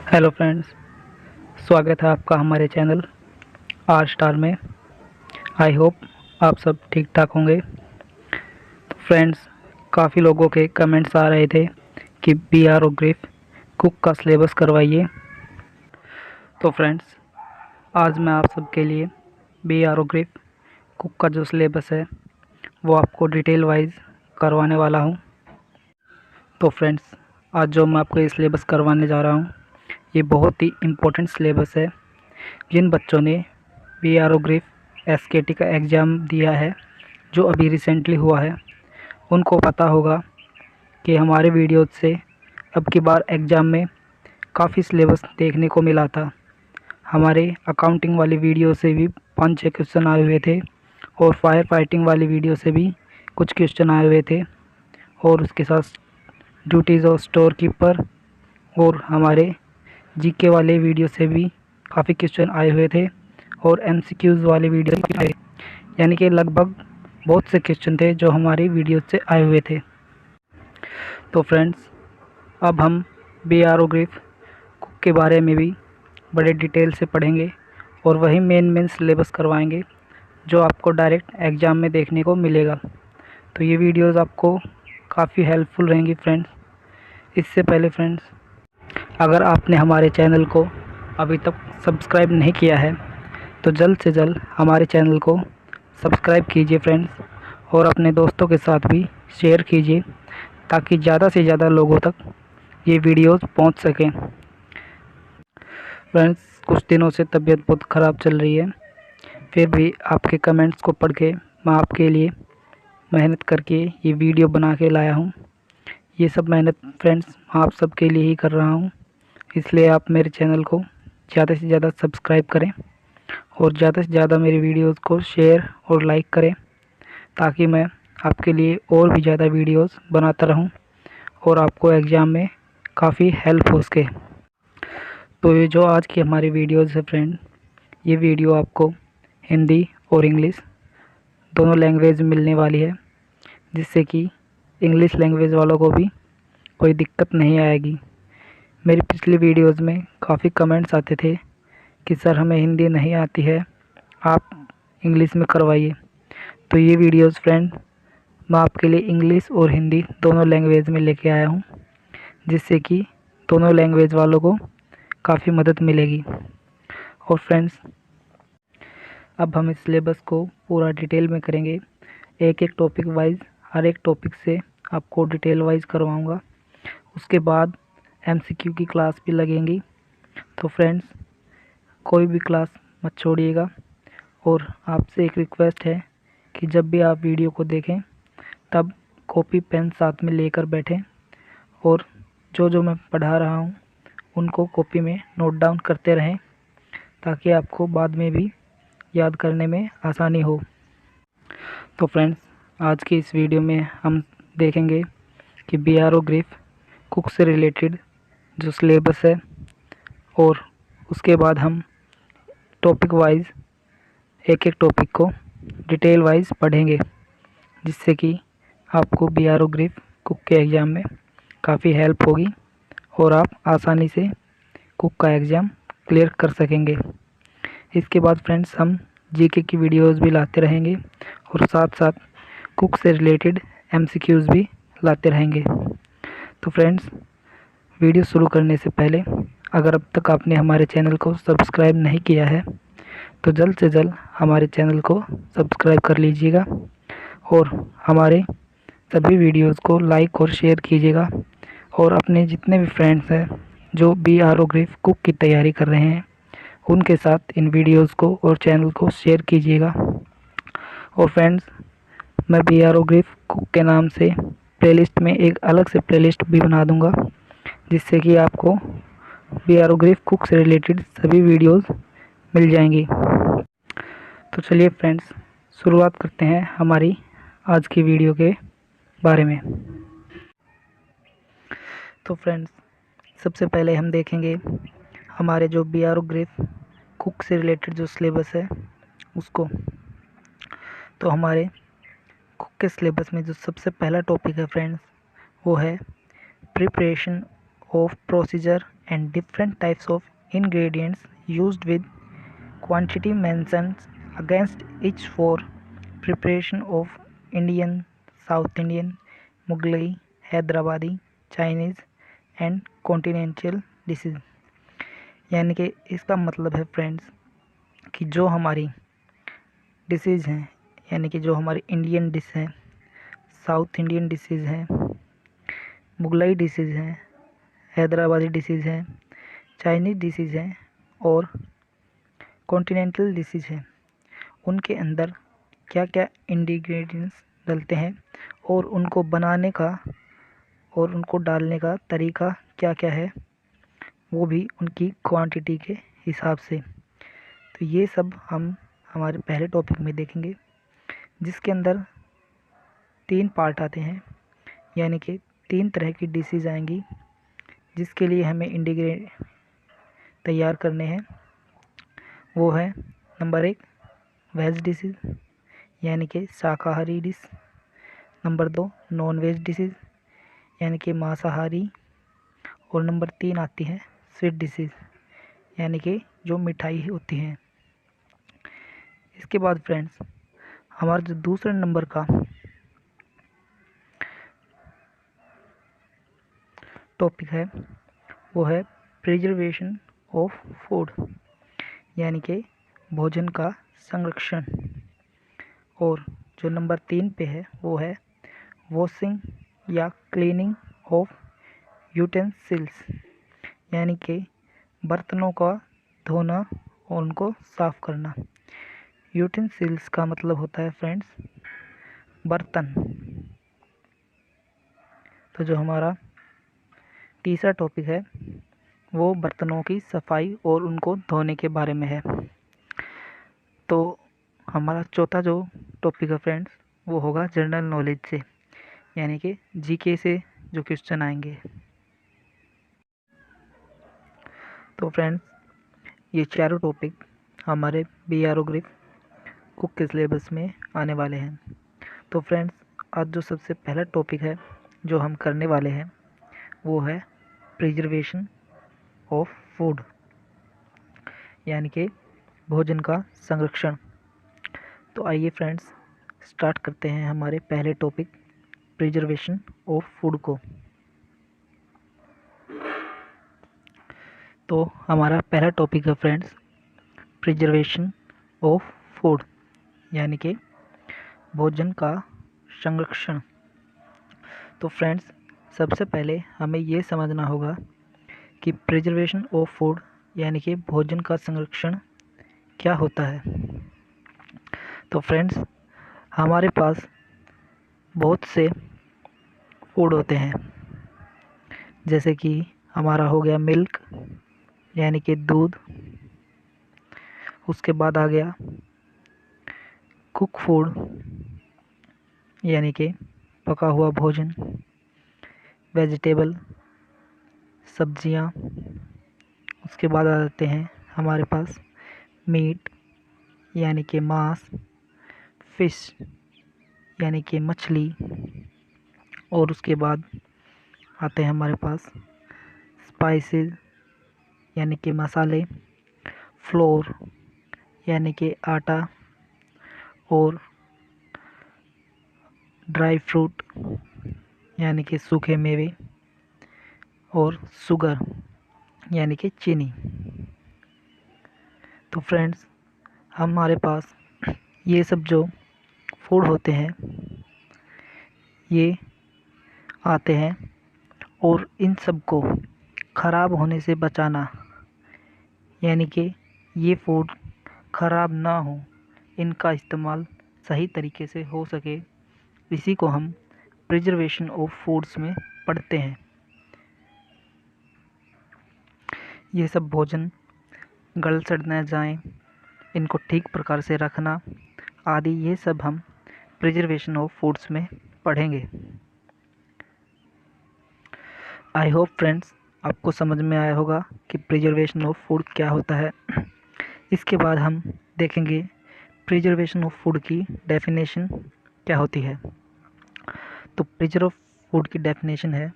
Hello friends, स्वागत है आपका हमारे चैनल आर स्टार में। आई होप आप सब ठीक ठाक होंगे। तो फ्रेंड्स, काफ़ी लोगों के कमेंट्स आ रहे थे कि बीआरओग्रिफ कुक का सिलेबस करवाइए। तो फ्रेंड्स, आज मैं आप सबके लिए बीआरओग्रिफ कुक का जो सिलेबस है वो आपको डिटेल वाइज करवाने वाला हूँ। तो फ्रेंड्स, आज जो मैं आपको ये सिलेबस करवाने जा रहा हूँ ये बहुत ही इम्पोर्टेंट सिलेबस है। जिन बच्चों ने बीआरओग्रिफ एसकेटी का एग्ज़ाम दिया है जो अभी रिसेंटली हुआ है, उनको पता होगा कि हमारे वीडियो से अब की बार एग्ज़ाम में काफ़ी सिलेबस देखने को मिला था। हमारे अकाउंटिंग वाली वीडियो से भी 5-6 क्वेश्चन आए हुए थे और फायर फाइटिंग वाली वीडियो से भी कुछ क्वेश्चन आए हुए थे, और उसके साथ ड्यूटीज़ ऑफ स्टोर कीपर और हमारे जीके वाले वीडियो से भी काफ़ी क्वेश्चन आए हुए थे, और एमसीक्यूज़ वाले वीडियो भी आए, यानी कि लगभग बहुत से क्वेश्चन थे जो हमारी वीडियो से आए हुए थे। तो फ्रेंड्स, अब हम बीआरओग्रिफ कुक के बारे में भी बड़े डिटेल से पढ़ेंगे और वही मेन सिलेबस करवाएंगे जो आपको डायरेक्ट एग्ज़ाम में देखने को मिलेगा। तो ये वीडियोस आपको काफ़ी हेल्पफुल रहेंगी फ्रेंड्स। इससे पहले फ्रेंड्स, अगर आपने हमारे चैनल को अभी तक सब्सक्राइब नहीं किया है तो जल्द से जल्द हमारे चैनल को सब्सक्राइब कीजिए फ्रेंड्स, और अपने दोस्तों के साथ भी शेयर कीजिए ताकि ज़्यादा से ज़्यादा लोगों तक ये वीडियोस पहुंच सकें। फ्रेंड्स, कुछ दिनों से तबीयत बहुत ख़राब चल रही है, फिर भी आपके कमेंट्स को पढ़ के मैं आपके लिए मेहनत करके ये वीडियो बना के लाया हूँ। ये सब मेहनत फ्रेंड्स आप सबके लिए ही कर रहा हूँ, इसलिए आप मेरे चैनल को ज़्यादा से ज़्यादा सब्सक्राइब करें और ज़्यादा से ज़्यादा मेरी वीडियोस को शेयर और लाइक करें ताकि मैं आपके लिए और भी ज़्यादा वीडियोस बनाता रहूं और आपको एग्ज़ाम में काफ़ी हेल्प हो सके। तो ये जो आज की हमारी वीडियोस है फ्रेंड, ये वीडियो आपको हिंदी और इंग्लिश दोनों लैंग्वेज मिलने वाली है, जिससे कि इंग्लिश लैंग्वेज वालों को भी कोई दिक्कत नहीं आएगी। मेरी पिछली वीडियोस में काफ़ी कमेंट्स आते थे कि सर हमें हिंदी नहीं आती है, आप इंग्लिश में करवाइए। तो ये वीडियोस फ्रेंड मैं आपके लिए इंग्लिश और हिंदी दोनों लैंग्वेज में लेके आया हूँ, जिससे कि दोनों लैंग्वेज वालों को काफ़ी मदद मिलेगी। और फ्रेंड्स, अब हम इस सिलेबस को पूरा डिटेल में करेंगे, एक एक टॉपिक वाइज, हर एक टॉपिक से आपको डिटेल वाइज करवाऊँगा। उसके बाद एमसीक्यू की क्लास भी लगेंगी। तो फ्रेंड्स, कोई भी क्लास मत छोड़िएगा, और आपसे एक रिक्वेस्ट है कि जब भी आप वीडियो को देखें तब कॉपी पेन साथ में लेकर बैठें और जो जो मैं पढ़ा रहा हूँ उनको कॉपी में नोट डाउन करते रहें ताकि आपको बाद में भी याद करने में आसानी हो। तो फ्रेंड्स, आज की इस वीडियो में हम देखेंगे कि बीआरओग्रिफ कुक से रिलेटेड जो सिलेबस है, और उसके बाद हम टॉपिक वाइज एक एक टॉपिक को डिटेल वाइज पढ़ेंगे, जिससे कि आपको बीआरओग्रिफ कुक के एग्ज़ाम में काफ़ी हेल्प होगी और आप आसानी से कुक का एग्ज़ाम क्लियर कर सकेंगे। इसके बाद फ्रेंड्स, हम जीके की वीडियोस भी लाते रहेंगे और साथ साथ कुक से रिलेटेड एमसीक्यूज़ भी लाते रहेंगे। तो फ्रेंड्स, वीडियो शुरू करने से पहले अगर अब तक आपने हमारे चैनल को सब्सक्राइब नहीं किया है तो जल्द से जल्द हमारे चैनल को सब्सक्राइब कर लीजिएगा और हमारे सभी वीडियोस को लाइक और शेयर कीजिएगा, और अपने जितने भी फ्रेंड्स हैं जो बीआरओग्रिफ कुक की तैयारी कर रहे हैं उनके साथ इन वीडियोस को और चैनल को शेयर कीजिएगा। और फ्रेंड्स, मैं बीआरओग्रिफ कुक के नाम से प्लेलिस्ट में एक अलग से प्लेलिस्ट भी बना दूंगा, जिससे कि आपको बीआरओग्रिफ कुक से रिलेटेड सभी वीडियोस मिल जाएंगी। तो चलिए फ्रेंड्स, शुरुआत करते हैं हमारी आज की वीडियो के बारे में। तो फ्रेंड्स, सबसे पहले हम देखेंगे हमारे जो बीआरओग्रिफ कुक से रिलेटेड जो सिलेबस है उसको। तो हमारे कुक के सिलेबस में जो सबसे पहला टॉपिक है फ्रेंड्स, वो है preparation of procedure and different types of ingredients used with quantity mentioned against each for preparation of Indian, South Indian, Mughlai, Hyderabadi, Chinese and continental dishes। यानी कि इसका मतलब है फ्रेंड्स कि जो हमारी डिशेज़ हैं, यानी कि जो हमारी इंडियन डिश हैं, साउथ इंडियन डिशेज़ हैं, मुगलई डिशेज़ हैं, हैदराबादी डिशेज़ हैं, चाइनीज़ डिशेज़ हैं और कॉन्टिनेंटल डिशेज़ हैं, उनके अंदर क्या क्या इंग्रेडिएंट्स डलते हैं और उनको बनाने का और उनको डालने का तरीका क्या क्या है, वो भी उनकी क्वांटिटी के हिसाब से। तो ये सब हम हमारे पहले टॉपिक में देखेंगे, जिसके अंदर 3 पार्ट आते हैं, यानी कि 3 तरह की डिशेज़ आएंगी जिसके लिए हमें इंग्रेडिएंट तैयार करने हैं। वो है नंबर 1 वेज डिशेज़ यानी कि शाकाहारी dish, number 2 non veg dishes यानी कि मांसाहारी, और नंबर 3 आती है स्वीट डिशेज़ यानी कि जो मिठाई होती हैं। इसके बाद फ्रेंड्स हमारा जो दूसरे नंबर का टॉपिक है वो है प्रिजर्वेशन ऑफ फूड यानी कि भोजन का संरक्षण, और जो नंबर 3 पे है वो है वॉशिंग या क्लीनिंग ऑफ यूटेंसिल्स यानी कि बर्तनों का धोना और उनको साफ़ करना। यूटेंसिल्स का मतलब होता है फ्रेंड्स बर्तन। तो जो हमारा तीसरा टॉपिक है वो बर्तनों की सफाई और उनको धोने के बारे में है। तो हमारा चौथा जो टॉपिक है फ्रेंड्स वो होगा जनरल नॉलेज से, यानी कि जीके से जो क्वेश्चन आएंगे। तो फ्रेंड्स ये चारों टॉपिक हमारे बीआरओ ग्रिप कुक के सिलेबस में आने वाले हैं। तो फ्रेंड्स आज जो सबसे पहला टॉपिक है जो हम करने वाले हैं वो है प्रिजर्वेशन ऑफ फूड यानी कि भोजन का संरक्षण। तो आइए फ्रेंड्स स्टार्ट करते हैं हमारे पहले टॉपिक प्रिजर्वेशन ऑफ फूड को। तो हमारा पहला टॉपिक है फ्रेंड्स प्रिजर्वेशन ऑफ फूड यानी कि भोजन का संरक्षण। तो फ्रेंड्स सबसे पहले हमें ये समझना होगा कि प्रिजर्वेशन ऑफ फूड यानी कि भोजन का संरक्षण क्या होता है। तो फ्रेंड्स हमारे पास बहुत से फूड होते हैं, जैसे कि हमारा हो गया मिल्क यानी कि दूध, उसके बाद आ गया कुक फूड यानी कि पका हुआ भोजन, वेजिटेबल सब्जियां, उसके बाद आ जाते हैं हमारे पास मीट यानी कि मांस, फिश यानी कि मछली, और उसके बाद आते हैं हमारे पास स्पाइसेस यानी कि मसाले, फ्लोर यानी कि आटा, और ड्राई फ्रूट यानी कि सूखे मेवे, और शुगर यानी कि चीनी। तो फ्रेंड्स हमारे पास ये सब जो फूड होते हैं ये आते हैं, और इन सब को ख़राब होने से बचाना यानी कि ये फूड ख़राब ना हो, इनका इस्तेमाल सही तरीके से हो सके, इसी को हम प्रिजर्वेशन ऑफ फूड्स में पढ़ते हैं। ये सब भोजन गल सड़ न जाएं, इनको ठीक प्रकार से रखना आदि, ये सब हम प्रिजर्वेशन ऑफ फूड्स में पढ़ेंगे। आई होप फ्रेंड्स आपको समझ में आया होगा कि प्रिजर्वेशन ऑफ फूड क्या होता है। इसके बाद हम देखेंगे प्रिजर्वेशन ऑफ फूड की डेफिनेशन क्या होती है। तो प्रिजर्व फूड की डेफिनेशन है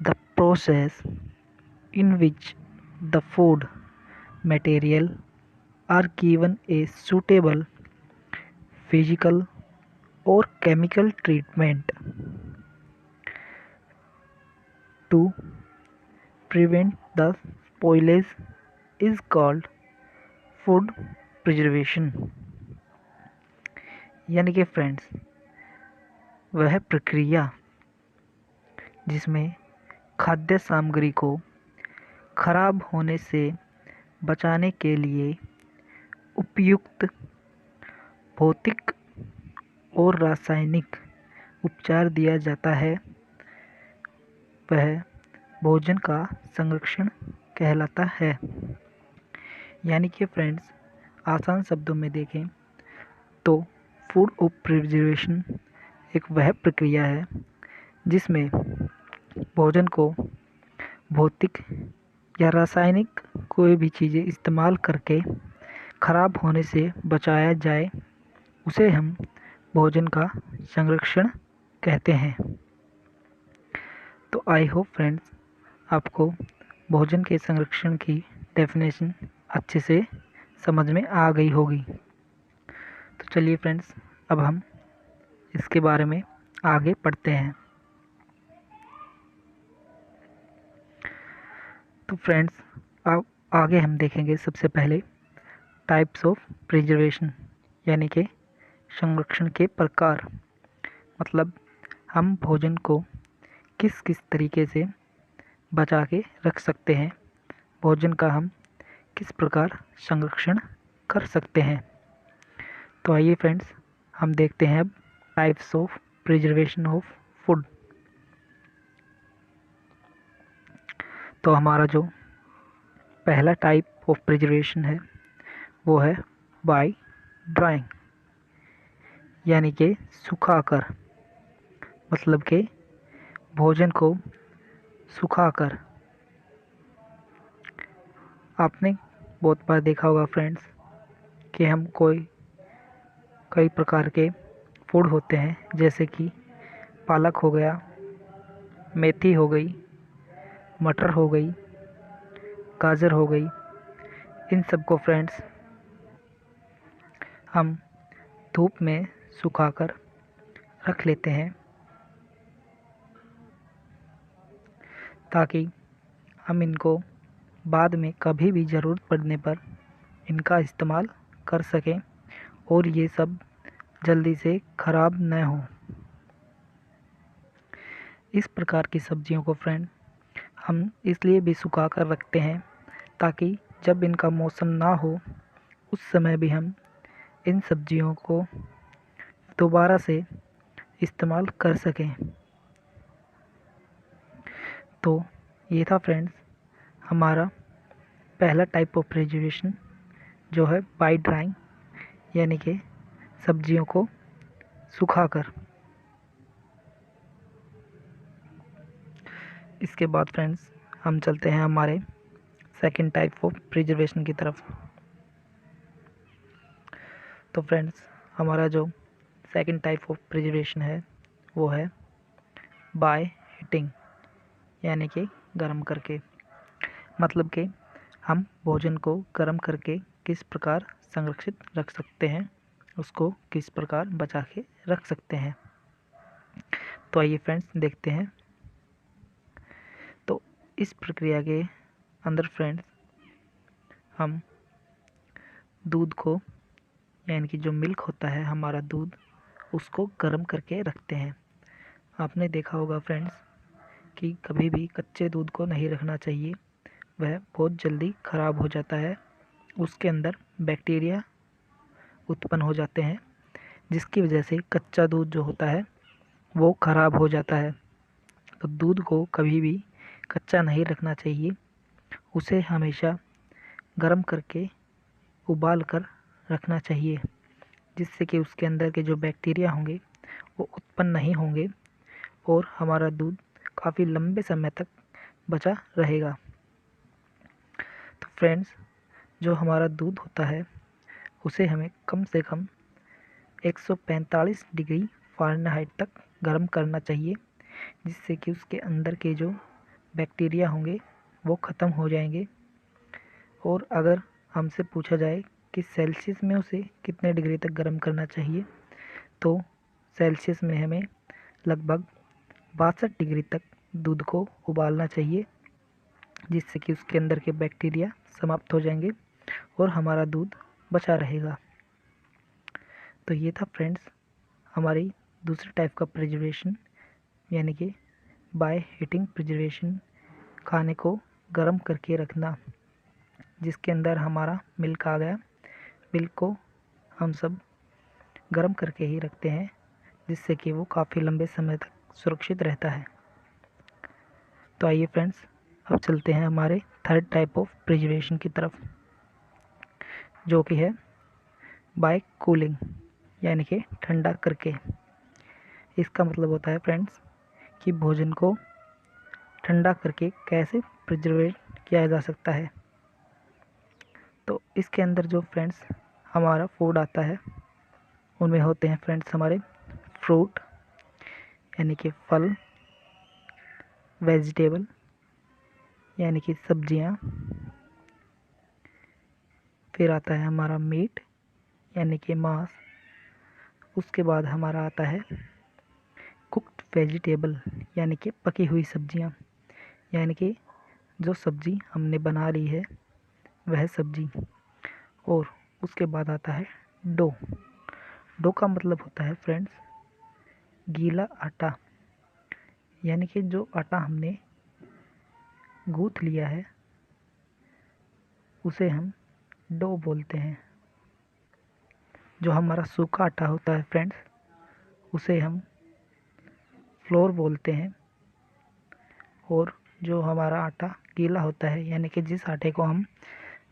the process in which the food material are given a suitable physical or chemical treatment to prevent the spoilage is called food preservation. यानी कि फ्रेंड्स, वह प्रक्रिया जिसमें खाद्य सामग्री को खराब होने से बचाने के लिए उपयुक्त भौतिक और रासायनिक उपचार दिया जाता है, वह भोजन का संरक्षण कहलाता है। यानी कि फ्रेंड्स, आसान शब्दों में देखें तो फूड ऑफ प्रिजर्वेशन एक वह प्रक्रिया है जिसमें भोजन को भौतिक या रासायनिक कोई भी चीज़ें इस्तेमाल करके खराब होने से बचाया जाए, उसे हम भोजन का संरक्षण कहते हैं। तो आई होप फ्रेंड्स, आपको भोजन के संरक्षण की डेफिनेशन अच्छे से समझ में आ गई होगी। तो चलिए फ्रेंड्स, अब हम इसके बारे में आगे पढ़ते हैं। तो फ्रेंड्स, अब आगे हम देखेंगे सबसे पहले टाइप्स ऑफ प्रिजर्वेशन, यानी कि संरक्षण के प्रकार। मतलब हम भोजन को किस किस तरीके से बचा के रख सकते हैं, भोजन का हम किस प्रकार संरक्षण कर सकते हैं। तो आइए फ्रेंड्स, हम देखते हैं अब types of preservation of food. तो हमारा जो पहला टाइप ऑफ प्रिजर्वेशन है वो है बाय ड्राइंग, यानी कि सुखाकर। मतलब कि भोजन को सुखाकर। आपने बहुत बार देखा होगा फ्रेंड्स कि हम कई प्रकार के फूड होते हैं, जैसे कि पालक हो गया, मेथी हो गई, मटर हो गई, गाजर हो गई। इन सब को फ्रेंड्स हम धूप में सुखाकर रख लेते हैं ताकि हम इनको बाद में कभी भी ज़रूरत पड़ने पर इनका इस्तेमाल कर सकें और ये सब जल्दी से ख़राब न हो। इस प्रकार की सब्जियों को फ्रेंड हम इसलिए भी सुखा कर रखते हैं ताकि जब इनका मौसम ना हो उस समय भी हम इन सब्जियों को दोबारा से इस्तेमाल कर सकें। तो ये था फ्रेंड्स हमारा पहला टाइप ऑफ प्रिजर्वेशन, जो है बाय ड्राइंग, यानी कि सब्जियों को सुखाकर। इसके बाद फ्रेंड्स हम चलते हैं हमारे सेकंड टाइप ऑफ प्रिजर्वेशन की तरफ। तो फ्रेंड्स, हमारा जो सेकंड टाइप ऑफ प्रिजर्वेशन है वो है बाय हीटिंग, यानी कि गर्म करके। मतलब कि हम भोजन को गर्म करके किस प्रकार संरक्षित रख सकते हैं, उसको किस प्रकार बचा के रख सकते हैं। तो आइए फ्रेंड्स देखते हैं। तो इस प्रक्रिया के अंदर फ्रेंड्स हम दूध को, यानी कि जो मिल्क होता है हमारा दूध, उसको गर्म करके रखते हैं। आपने देखा होगा फ्रेंड्स कि कभी भी कच्चे दूध को नहीं रखना चाहिए, वह बहुत जल्दी ख़राब हो जाता है। उसके अंदर बैक्टीरिया उत्पन्न हो जाते हैं जिसकी वजह से कच्चा दूध जो होता है वो ख़राब हो जाता है। तो दूध को कभी भी कच्चा नहीं रखना चाहिए, उसे हमेशा गर्म करके उबाल कर रखना चाहिए, जिससे कि उसके अंदर के जो बैक्टीरिया होंगे वो उत्पन्न नहीं होंगे और हमारा दूध काफ़ी लंबे समय तक बचा रहेगा। तो फ्रेंड्स, जो हमारा दूध होता है उसे हमें कम से कम 145 डिग्री फ़ारेनहाइट तक गर्म करना चाहिए, जिससे कि उसके अंदर के जो बैक्टीरिया होंगे वो ख़त्म हो जाएंगे। और अगर हमसे पूछा जाए कि सेल्सियस में उसे कितने डिग्री तक गर्म करना चाहिए, तो सेल्सियस में हमें लगभग 62 डिग्री तक दूध को उबालना चाहिए, जिससे कि उसके अंदर के बैक्टीरिया समाप्त हो जाएंगे और हमारा दूध बचा रहेगा। तो ये था फ्रेंड्स हमारी दूसरे टाइप का प्रिजर्वेशन, यानी कि बाय हीटिंग प्रिजर्वेशन, खाने को गर्म करके रखना, जिसके अंदर हमारा मिल्क आ गया। मिल्क को हम सब गर्म करके ही रखते हैं, जिससे कि वो काफ़ी लंबे समय तक सुरक्षित रहता है। तो आइए फ्रेंड्स, अब चलते हैं हमारे थर्ड टाइप ऑफ प्रिजर्वेशन की तरफ, जो कि है बाय कूलिंग, यानी कि ठंडा करके। इसका मतलब होता है फ्रेंड्स कि भोजन को ठंडा करके कैसे प्रिजर्वेट किया जा सकता है। तो इसके अंदर जो फ्रेंड्स हमारा फूड आता है, उनमें होते हैं फ्रेंड्स हमारे फ्रूट, यानी कि फल, वेजिटेबल यानी कि सब्जियां, फिर आता है हमारा मीट यानी कि मांस, उसके बाद हमारा आता है कुक्ड वेजिटेबल यानी कि पकी हुई सब्जियां, यानी कि जो सब्जी हमने बना ली है वह सब्जी। और उसके बाद आता है डो। डो का मतलब होता है फ्रेंड्स गीला आटा, यानी कि जो आटा हमने गूंथ लिया है उसे हम डो बोलते हैं। जो हमारा सूखा आटा होता है फ्रेंड्स, उसे हम फ्लोर बोलते हैं। और जो हमारा आटा गीला होता है, यानी कि जिस आटे को हम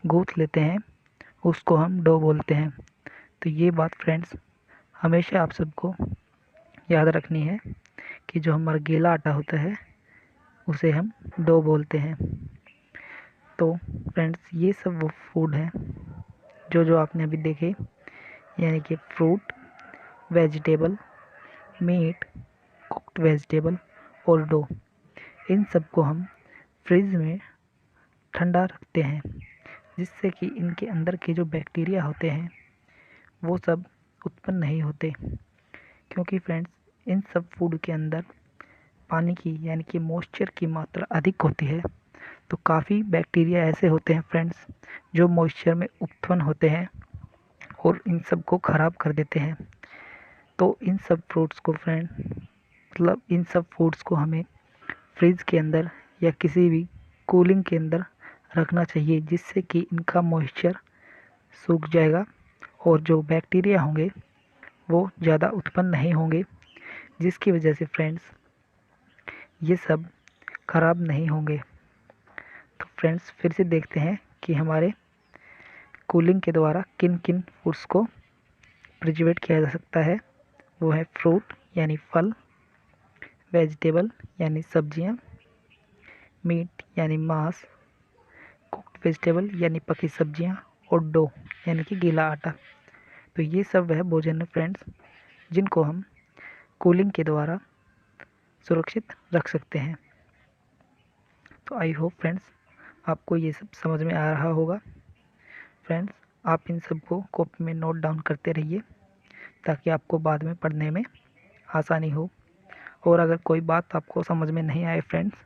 गूंथ लेते हैं, उसको हम डो बोलते हैं। तो ये बात फ्रेंड्स हमेशा आप सबको याद रखनी है कि जो हमारा गीला आटा होता है उसे हम डो बोलते हैं। तो फ्रेंड्स ये सब वो फूड हैं जो जो आपने अभी देखे, यानी कि fruit, vegetable, meat, cooked vegetable और डो। इन सब को हम फ्रिज में ठंडा रखते हैं, जिससे कि इनके अंदर के जो बैक्टीरिया होते हैं वो सब उत्पन्न नहीं होते। क्योंकि फ्रेंड्स इन सब फूड के अंदर पानी की यानी कि मॉइस्चर की मात्रा अधिक होती है। तो काफ़ी बैक्टीरिया ऐसे होते हैं फ्रेंड्स जो मॉइस्चर में उत्पन्न होते हैं और इन सब को ख़राब कर देते हैं। तो इन सब फ्रूट्स को इन सब फूड्स को हमें फ्रिज के अंदर या किसी भी कूलिंग के अंदर रखना चाहिए, जिससे कि इनका मॉइस्चर सूख जाएगा और जो बैक्टीरिया होंगे वो ज़्यादा उत्पन्न नहीं होंगे, जिसकी वजह से फ्रेंड्स ये सब खराब नहीं होंगे। तो फ्रेंड्स फिर से देखते हैं कि हमारे कूलिंग के द्वारा किन किन फूड्स को प्रिजर्वेट किया जा सकता है। वो है फ्रूट यानी फल, वेजिटेबल यानी सब्जियां, मीट यानी मांस, कुक्ड वेजिटेबल यानी पकी सब्जियां और डो यानी कि गीला आटा। तो ये सब वह भोजन है फ्रेंड्स जिनको हम कूलिंग के द्वारा सुरक्षित रख सकते हैं। तो आई होप फ्रेंड्स आपको ये सब समझ में आ रहा होगा। फ्रेंड्स आप इन सब को कॉपी में नोट डाउन करते रहिए, ताकि आपको बाद में पढ़ने में आसानी हो। और अगर कोई बात आपको समझ में नहीं आए फ्रेंड्स,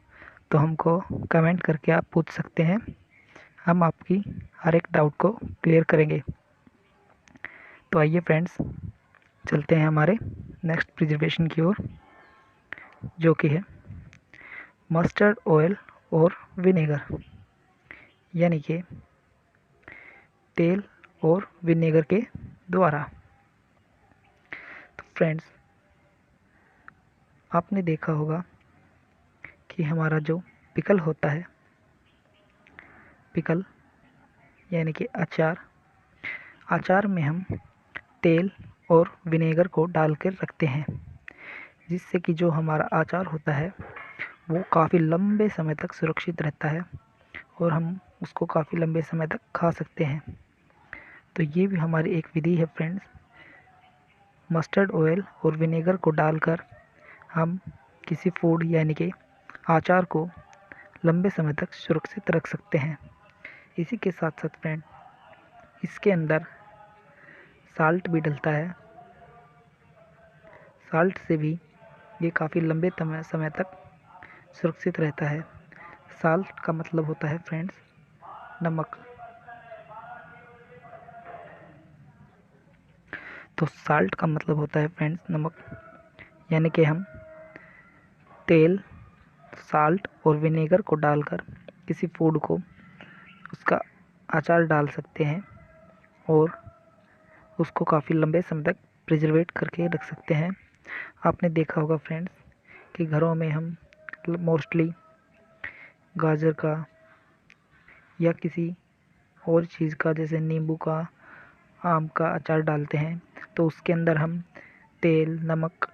तो हमको कमेंट करके आप पूछ सकते हैं, हम आपकी हर एक डाउट को क्लियर करेंगे। तो आइए फ्रेंड्स चलते हैं हमारे नेक्स्ट प्रिजर्वेशन की ओर, जो कि है मस्टर्ड ऑयल और विनेगर, यानी कि तेल और विनेगर के द्वारा। तो फ्रेंड्स आपने देखा होगा कि हमारा जो पिकल होता है, पिकल यानी कि अचार, अचार में हम तेल और विनेगर को डालकर रखते हैं, जिससे कि जो हमारा अचार होता है वो काफ़ी लंबे समय तक सुरक्षित रहता है और हम उसको काफ़ी लंबे समय तक खा सकते हैं। तो ये भी हमारी एक विधि है फ्रेंड्स, मस्टर्ड ऑयल और विनेगर को डालकर हम किसी फूड यानी कि अचार को लंबे समय तक सुरक्षित रख सकते हैं। इसी के साथ साथ फ्रेंड इसके अंदर साल्ट भी डलता है। साल्ट से भी ये काफ़ी लंबे समय तक सुरक्षित रहता है। साल्ट का मतलब होता है फ्रेंड्स नमक। तो साल्ट का मतलब होता है फ्रेंड्स नमक, यानी कि हम तेल, साल्ट और विनेगर को डालकर किसी फूड को उसका अचार डाल सकते हैं और उसको काफ़ी लंबे समय तक प्रिजर्वेट करके रख सकते हैं। आपने देखा होगा फ्रेंड्स कि घरों में हम मोस्टली गाजर का या किसी और चीज़ का जैसे नींबू का, आम का अचार डालते हैं तो उसके अंदर हम तेल, नमक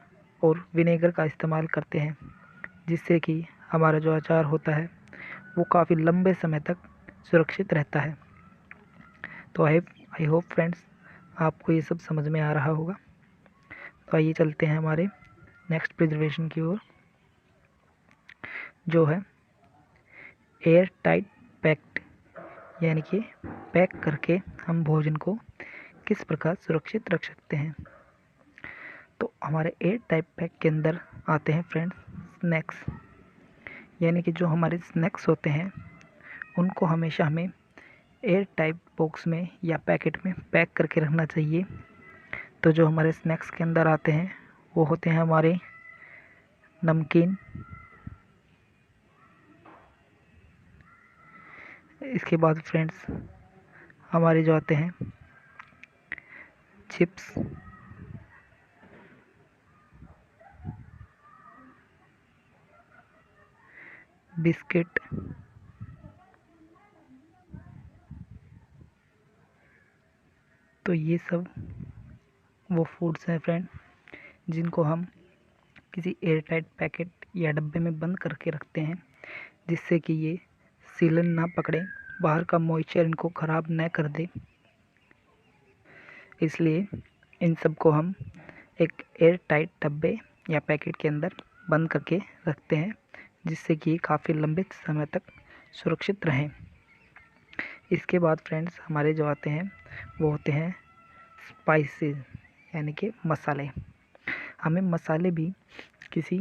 और विनेगर का इस्तेमाल करते हैं, जिससे कि हमारा जो अचार होता है वो काफ़ी लंबे समय तक सुरक्षित रहता है। तो आई होप फ्रेंड्स आपको ये सब समझ में आ रहा होगा। तो आइए चलते हैं हमारे नेक्स्ट प्रिजर्वेशन की ओर, जो है एयर टाइट पैक्ड, यानी कि पैक करके हम भोजन को किस प्रकार सुरक्षित रख सकते हैं। तो हमारे एयर टाइट पैक के अंदर आते हैं फ्रेंड्स स्नैक्स, यानी कि जो हमारे स्नैक्स होते हैं उनको हमेशा हमें एयर टाइट बॉक्स में या पैकेट में पैक करके रखना चाहिए। तो जो हमारे स्नैक्स के अंदर आते हैं वो होते हैं हमारे नमकीन, इसके बाद फ्रेंड्स हमारे जो आते हैं चिप्स, बिस्किट, तो ये सब वो फूड्स हैं फ्रेंड जिनको हम किसी एयर टाइट पैकेट या डब्बे में बंद करके रखते हैं, जिससे कि ये सीलन ना पकड़े, बाहर का मॉइस्चर इनको ख़राब न कर दे। इसलिए इन सब को हम एक एयर टाइट डब्बे या पैकेट के अंदर बंद करके रखते हैं, जिससे कि काफ़ी लंबे समय तक सुरक्षित रहें। इसके बाद फ्रेंड्स हमारे जो आते हैं वो होते हैं स्पाइसेस, यानी कि मसाले। हमें मसाले भी किसी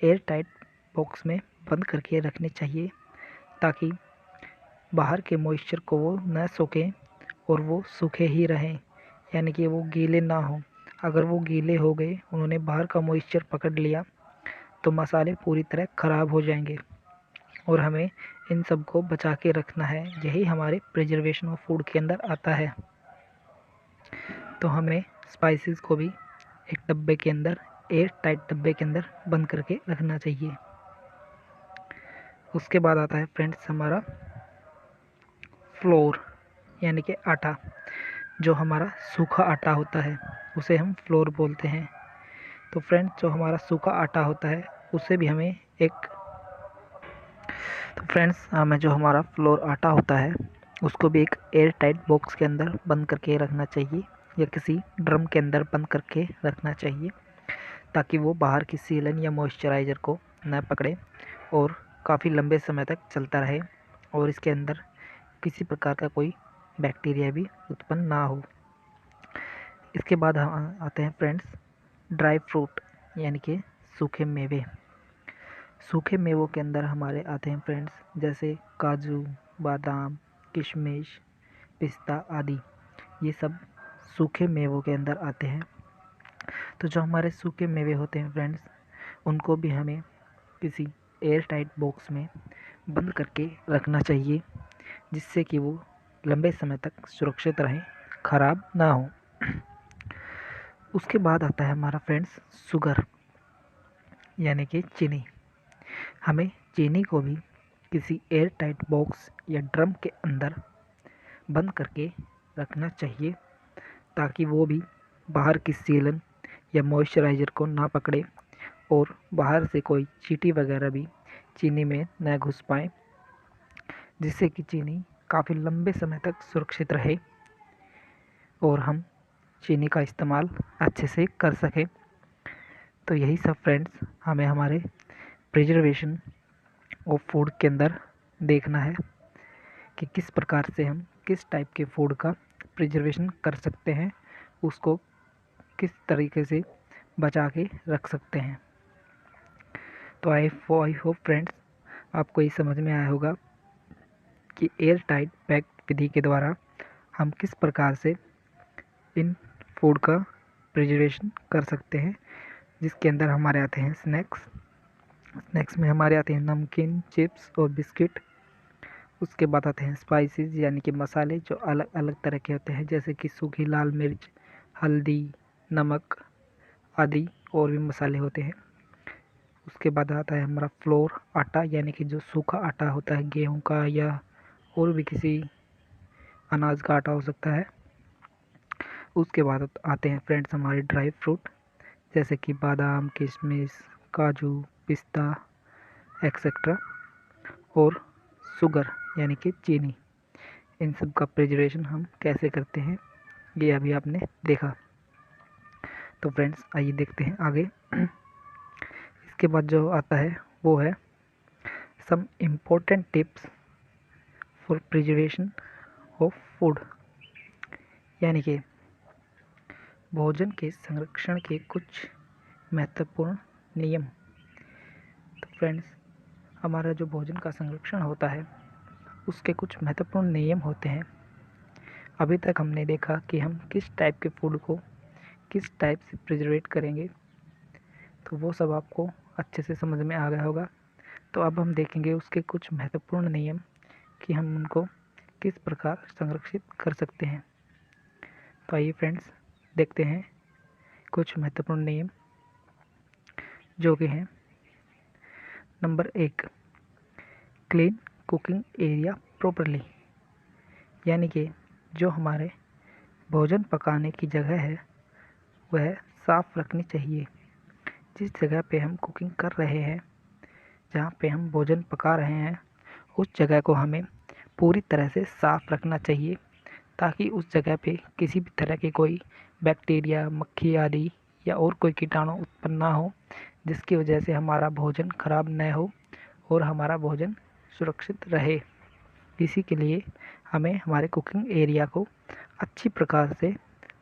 एयर टाइट बॉक्स में बंद करके रखने चाहिए, ताकि बाहर के मॉइस्चर को वो न सोखें और वो सूखे ही रहें, यानी कि वो गीले ना हो। अगर वो गीले हो गए, उन्होंने बाहर का मॉइस्चर पकड़ लिया, तो मसाले पूरी तरह ख़राब हो जाएंगे और हमें इन सब को बचा के रखना है। यही हमारे प्रिजर्वेशन ऑफ फूड के अंदर आता है। तो हमें स्पाइसेस को भी एक डब्बे के अंदर, एयर टाइट डब्बे के अंदर बंद करके रखना चाहिए। उसके बाद आता है फ्रेंड्स हमारा फ्लोर, यानी कि आटा। जो हमारा सूखा आटा होता है उसे हम फ्लोर बोलते हैं। तो फ्रेंड्स जो हमारा सूखा आटा होता है उसे भी हमें हमें जो हमारा फ्लोर आटा होता है उसको भी एक एयर टाइट बॉक्स के अंदर बंद करके रखना चाहिए, या किसी ड्रम के अंदर बंद करके रखना चाहिए, ताकि वो बाहर की सीलन या मॉइस्चराइज़र को न पकड़े और काफ़ी लंबे समय तक चलता रहे और इसके अंदर किसी प्रकार का कोई बैक्टीरिया भी उत्पन्न ना हो। इसके बाद हम आते हैं फ्रेंड्स ड्राई फ्रूट, यानी कि सूखे मेवे। सूखे मेवों के अंदर हमारे आते हैं फ्रेंड्स जैसे काजू, बादाम, किशमिश, पिस्ता आदि। ये सब सूखे मेवों के अंदर आते हैं। तो जो हमारे सूखे मेवे होते हैं फ्रेंड्स, उनको भी हमें किसी एयर टाइट बॉक्स में बंद करके रखना चाहिए, जिससे कि वो लंबे समय तक सुरक्षित रहें, ख़राब ना हो। उसके बाद आता है हमारा फ्रेंड्स शुगर, यानी कि चीनी। हमें चीनी को भी किसी एयर टाइट बॉक्स या ड्रम के अंदर बंद करके रखना चाहिए, ताकि वो भी बाहर की सीलन या मॉइस्चराइज़र को ना पकड़े और बाहर से कोई चींटी वगैरह भी चीनी में न घुस पाए, जिससे कि चीनी काफ़ी लंबे समय तक सुरक्षित रहे और हम चीनी का इस्तेमाल अच्छे से कर सकें। तो यही सब फ्रेंड्स हमें हमारे प्रिजर्वेशन ऑफ फूड के अंदर देखना है कि किस प्रकार से हम किस टाइप के फूड का प्रिजर्वेशन कर सकते हैं, उसको किस तरीके से बचा के रख सकते हैं। तो आई होप फ्रेंड्स आपको ये समझ में आया होगा कि एयर टाइट पैक विधि के द्वारा हम किस प्रकार से इन फूड का प्रिजर्वेशन कर सकते हैं, जिसके अंदर हमारे आते हैं स्नैक्स में हमारे आते हैं नमकीन, चिप्स और बिस्किट। उसके बाद आते हैं स्पाइसेस यानी कि मसाले जो अलग अलग तरह के होते हैं, जैसे कि सूखी लाल मिर्च, हल्दी, नमक आदि और भी मसाले होते हैं। उसके बाद आता है हमारा फ्लोर, आटा, यानी कि जो सूखा आटा होता है गेहूं का या और भी किसी अनाज का आटा हो सकता है। उसके बाद आते हैं फ्रेंड्स हमारे ड्राई फ्रूट, जैसे कि बादाम, किशमिश, काजू, पिस्ता एक्सेट्रा, और शुगर यानी कि चीनी। इन सब का प्रिजर्वेशन हम कैसे करते हैं ये अभी आपने देखा। तो फ्रेंड्स आइए देखते हैं आगे। इसके बाद जो आता है वो है some important tips for preservation of food, यानी कि भोजन के संरक्षण के कुछ महत्वपूर्ण नियम। तो फ्रेंड्स हमारा जो भोजन का संरक्षण होता है उसके कुछ महत्वपूर्ण नियम होते हैं। अभी तक हमने देखा कि हम किस टाइप के फूड को किस टाइप से प्रिजर्वेट करेंगे, तो वो सब आपको अच्छे से समझ में आ गया होगा। तो अब हम देखेंगे उसके कुछ महत्वपूर्ण नियम कि हम उनको किस प्रकार संरक्षित कर सकते हैं। तो आइए फ्रेंड्स देखते हैं कुछ महत्वपूर्ण नियम जो कि हैं। Number 1, clean cooking area properly, यानी कि जो हमारे भोजन पकाने की जगह है वह साफ रखनी चाहिए। जिस जगह पे हम कुकिंग कर रहे हैं, जहाँ पे हम भोजन पका रहे हैं, उस जगह को हमें पूरी तरह से साफ रखना चाहिए, ताकि उस जगह पे किसी भी तरह के कोई बैक्टीरिया, मक्खी आदि या और कोई कीटाणु उत्पन्न ना हो, जिसकी वजह से हमारा भोजन खराब न हो और हमारा भोजन सुरक्षित रहे। इसी के लिए हमें हमारे कुकिंग एरिया को अच्छी प्रकार से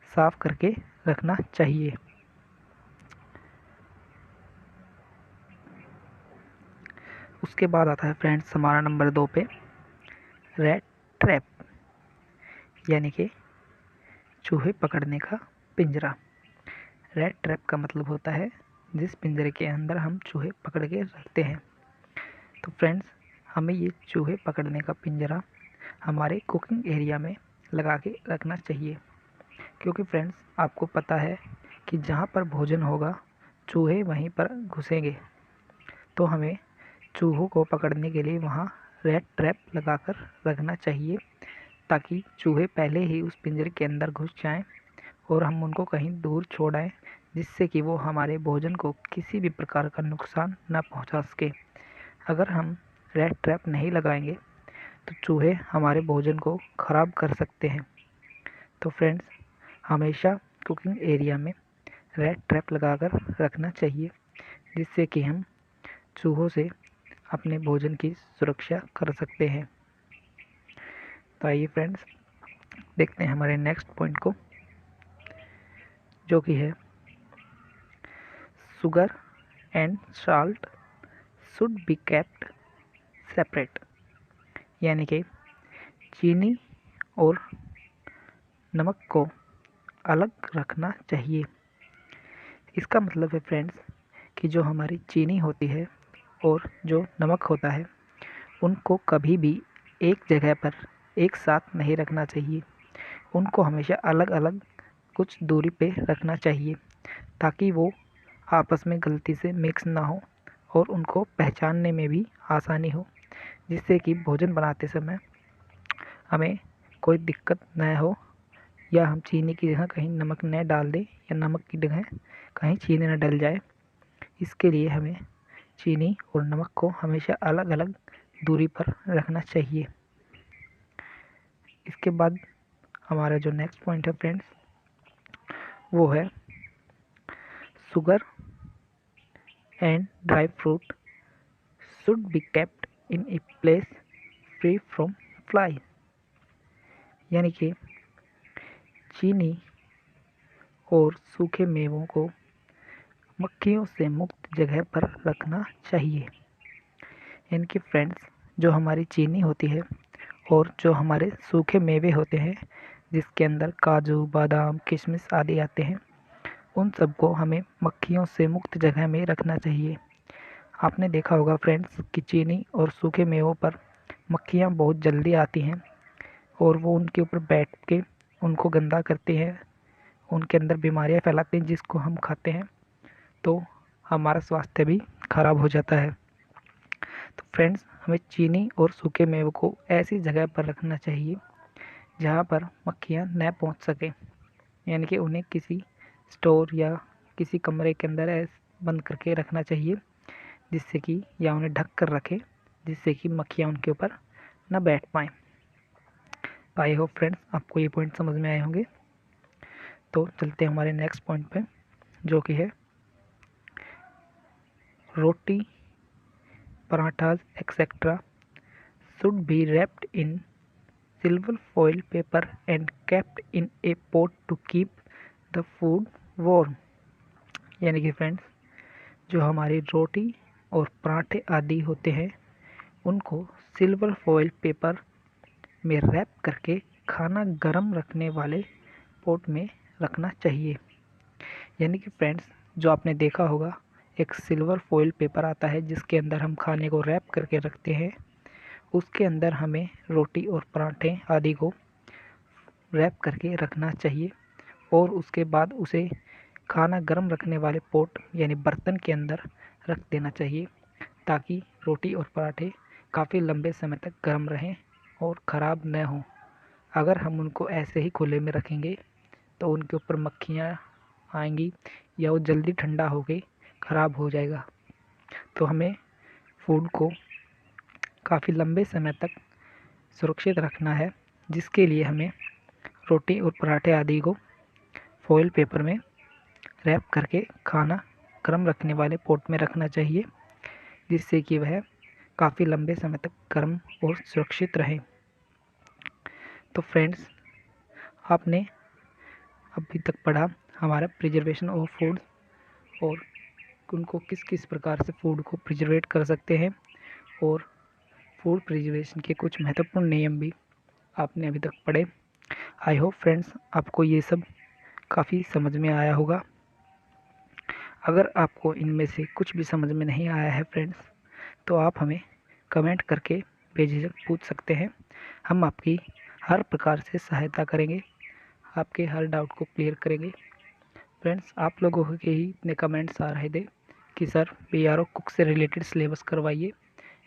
साफ करके रखना चाहिए। उसके बाद आता है फ्रेंड्स हमारा नंबर 2 पे रैट ट्रैप, यानी कि चूहे पकड़ने का पिंजरा। रैट ट्रैप का मतलब होता है जिस पिंजरे के अंदर हम चूहे पकड़ के रखते हैं। तो फ्रेंड्स हमें ये चूहे पकड़ने का पिंजरा हमारे कुकिंग एरिया में लगा के रखना चाहिए, क्योंकि फ्रेंड्स आपको पता है कि जहाँ पर भोजन होगा चूहे वहीं पर घुसेंगे। तो हमें चूहों को पकड़ने के लिए वहाँ रैट ट्रैप लगाकर रखना चाहिए, ताकि चूहे पहले ही उस पिंजरे के अंदर घुस जाएं और हम उनको कहीं दूर छोड़ आएँ, जिससे कि वो हमारे भोजन को किसी भी प्रकार का नुकसान न पहुंचा सके। अगर हम रैट ट्रैप नहीं लगाएंगे तो चूहे हमारे भोजन को ख़राब कर सकते हैं। तो फ्रेंड्स हमेशा कुकिंग एरिया में रैट ट्रैप लगाकर रखना चाहिए, जिससे कि हम चूहों से अपने भोजन की सुरक्षा कर सकते हैं। तो आइए फ्रेंड्स देखते हैं हमारे नेक्स्ट पॉइंट को, जो कि है sugar and salt should be kept separate, यानी कि चीनी और नमक को अलग रखना चाहिए। इसका मतलब है फ्रेंड्स कि जो हमारी चीनी होती है और जो नमक होता है उनको कभी भी एक जगह पर एक साथ नहीं रखना चाहिए। उनको हमेशा अलग अलग कुछ दूरी पे रखना चाहिए, ताकि वो आपस में गलती से मिक्स ना हो और उनको पहचानने में भी आसानी हो, जिससे कि भोजन बनाते समय हमें कोई दिक्कत न हो, या हम चीनी की जगह कहीं नमक न डाल दें या नमक की जगह कहीं चीनी न डल जाए। इसके लिए हमें चीनी और नमक को हमेशा अलग अलग दूरी पर रखना चाहिए। इसके बाद हमारा जो नेक्स्ट पॉइंट है फ्रेंड्स वो है sugar and dry fruit should be kept in a place free from fly, यानी कि चीनी और सूखे मेवों को मक्खियों से मुक्त जगह पर रखना चाहिए। यानी कि फ्रेंड्स, जो हमारी चीनी होती है और जो हमारे सूखे मेवे होते हैं जिसके अंदर काजू, बादाम, किशमिश आदि आते हैं, उन सबको हमें मक्खियों से मुक्त जगह में रखना चाहिए। आपने देखा होगा फ्रेंड्स कि चीनी और सूखे मेवों पर मक्खियाँ बहुत जल्दी आती हैं और वो उनके ऊपर बैठ के उनको गंदा करती हैं, उनके अंदर बीमारियाँ फैलाती हैं जिसको हम खाते हैं तो हमारा स्वास्थ्य भी खराब हो जाता है। तो फ्रेंड्स, हमें चीनी और सूखे मेवों को ऐसी जगह पर रखना चाहिए जहाँ पर मक्खियाँ न पहुँच सकें, यानी कि उन्हें किसी स्टोर या किसी कमरे के अंदर बंद करके रखना चाहिए, जिससे कि या उन्हें ढक कर रखें जिससे कि मक्खियाँ उनके ऊपर न बैठ पाएँ। आई होप फ्रेंड्स आपको ये पॉइंट समझ में आए होंगे। तो चलते हैं हमारे नेक्स्ट पॉइंट पे, जो कि है रोटी, parathas etcetera should be wrapped in silver foil paper and kept in a pot to keep the food warm। यानी कि फ्रेंड्स, जो हमारी रोटी और पराठे आदि होते हैं उनको सिल्वर फॉइल पेपर में रैप करके खाना गर्म रखने वाले पोट में रखना चाहिए। यानी कि फ्रेंड्स, जो आपने देखा होगा एक सिल्वर फॉइल पेपर आता है जिसके अंदर हम खाने को रैप करके रखते हैं, उसके अंदर हमें रोटी और पराठे आदि को रैप करके रखना चाहिए और उसके बाद उसे खाना गर्म रखने वाले पोट यानी बर्तन के अंदर रख देना चाहिए, ताकि रोटी और पराठे काफ़ी लंबे समय तक गर्म रहें और ख़राब न हों। अगर हम उनको ऐसे ही खुले में रखेंगे तो उनके ऊपर मक्खियाँ आएंगी या वो जल्दी ठंडा हो के ख़राब हो जाएगा। तो हमें फूड को काफ़ी लंबे समय तक सुरक्षित रखना है, जिसके लिए हमें रोटी और पराठे आदि को फॉइल पेपर में रैप करके खाना गर्म रखने वाले पोट में रखना चाहिए, जिससे कि वह काफ़ी लंबे समय तक गर्म और सुरक्षित रहे। तो फ्रेंड्स, आपने अभी तक पढ़ा हमारा प्रिजर्वेशन ऑफ फूड और उनको किस किस प्रकार से फूड को प्रिजर्वेट कर सकते हैं और फूड प्रिजर्वेशन के कुछ महत्वपूर्ण नियम भी आपने अभी तक पढ़े। आई होप फ्रेंड्स आपको ये सब काफ़ी समझ में आया होगा। अगर आपको इनमें से कुछ भी समझ में नहीं आया है फ्रेंड्स, तो आप हमें कमेंट करके बेझिझक पूछ सकते हैं। हम आपकी हर प्रकार से सहायता करेंगे, आपके हर डाउट को क्लियर करेंगे। फ्रेंड्स, आप लोगों के ही इतने कमेंट्स आ रहे थे कि सर बीआरओ कुक से रिलेटेड सिलेबस करवाइए,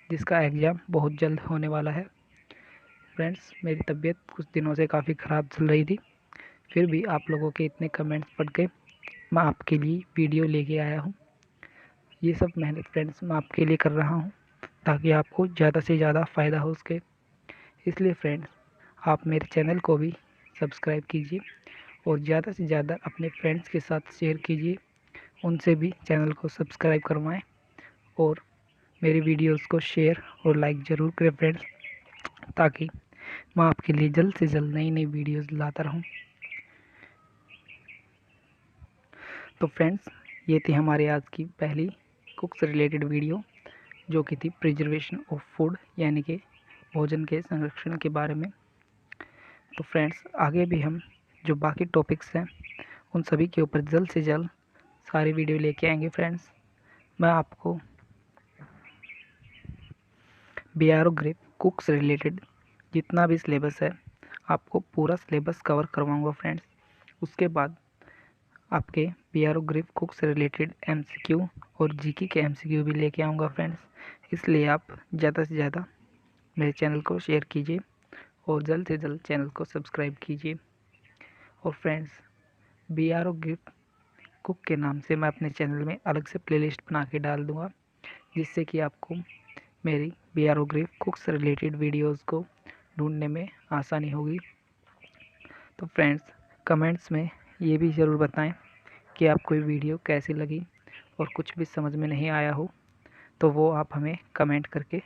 जिसका एग्ज़ाम बहुत जल्द होने वाला है। फ्रेंड्स, मेरी तबीयत कुछ दिनों से काफ़ी ख़राब चल रही थी, फिर भी आप लोगों के इतने कमेंट्स पढ़ के मैं आपके लिए वीडियो लेके आया हूँ। ये सब मेहनत फ्रेंड्स मैं आपके लिए कर रहा हूँ ताकि आपको ज़्यादा से ज़्यादा फ़ायदा हो सके। इसलिए फ्रेंड्स, आप मेरे चैनल को भी सब्सक्राइब कीजिए और ज़्यादा से ज़्यादा अपने फ्रेंड्स के साथ शेयर कीजिए, उनसे भी चैनल को सब्सक्राइब करवाएं और मेरी वीडियोस को शेयर और लाइक ज़रूर करें फ्रेंड्स, ताकि मैं आपके लिए जल्द से जल्द नई नई वीडियोस लाता रहूं। तो फ्रेंड्स, ये थी हमारी आज की पहली कुक से रिलेटेड वीडियो, जो कि थी प्रिजर्वेशन ऑफ फूड यानी कि भोजन के संरक्षण के बारे में। तो फ्रेंड्स, आगे भी हम जो बाकी टॉपिक्स हैं उन सभी के ऊपर जल्द से जल्द सारी वीडियो लेके आएंगे फ्रेंड्स। मैं आपको बीआरओ ग्रिप कुक से रिलेटेड जितना भी सिलेबस है आपको पूरा सिलेबस कवर करवाऊंगा फ्रेंड्स। उसके बाद आपके बीआरओ ग्रिप कुक से रिलेटेड एमसीक्यू और जीके के एमसीक्यू भी लेके आऊँगा फ्रेंड्स। इसलिए आप ज़्यादा से ज़्यादा मेरे चैनल को शेयर कीजिए और जल्द से जल्द चैनल को सब्सक्राइब कीजिए। और फ्रेंड्स, बीआरओ ग्रिप कुक के नाम से मैं अपने चैनल में अलग से प्लेलिस्ट बना के डाल दूँगा, जिससे कि आपको मेरी बीआरओ ग्रिप कुक से रिलेटेड वीडियोज़ को ढूंढने में आसानी होगी। तो फ्रेंड्स, कमेंट्स में ये भी ज़रूर बताएं कि आपको ये वीडियो कैसी लगी और कुछ भी समझ में नहीं आया हो तो वो आप हमें कमेंट करके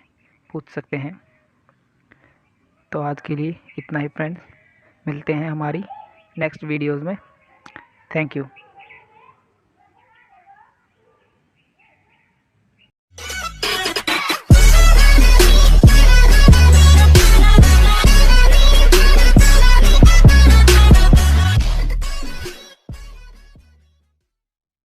पूछ सकते हैं। तो आज के लिए इतना ही फ्रेंड्स, मिलते हैं हमारी नेक्स्ट वीडियोज़ में। Thank you.